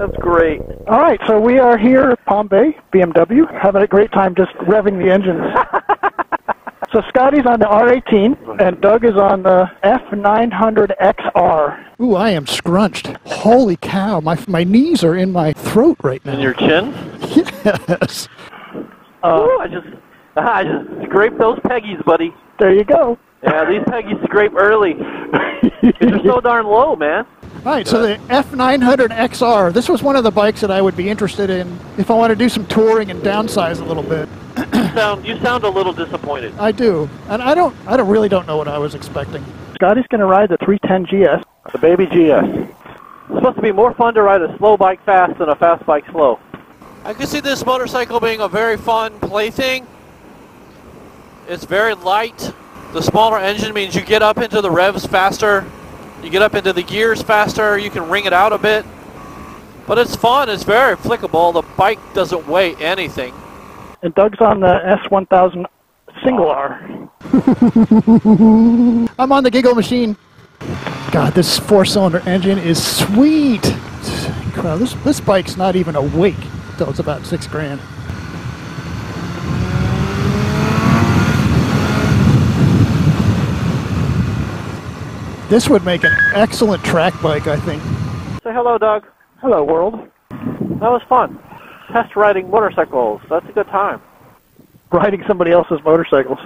That's great. All right, so we are here at Palm Bay, BMW, having a great time just revving the engines. So Scotty's on the R18, and Doug is on the F900XR. Ooh, I am scrunched. Holy cow, my knees are in my throat right now. In your chin? Yes. Ooh, I just scraped those peggies, buddy. There you go. Yeah, these peggies scrape early. They're so darn low, man. All right, so the F900XR, this was one of the bikes that I would be interested in if I want to do some touring and downsize a little bit. You sound a little disappointed. I do, and I really don't know what I was expecting. Scotty's going to ride the 310 GS. The baby GS. It's supposed to be more fun to ride a slow bike fast than a fast bike slow. I can see this motorcycle being a very fun plaything. It's very light. The smaller engine means you get up into the revs faster. You get up into the gears faster. You can wring it out a bit. But it's fun. It's very flickable. The bike doesn't weigh anything. And Doug's on the S1000 single R. I'm on the giggle machine. God, this four-cylinder engine is sweet. It's incredible. This bike's not even awake until it's about $6,000. This would make an excellent track bike, I think. Say hello, Doug. Hello, world. That was fun. Test riding motorcycles. That's a good time. Riding somebody else's motorcycles.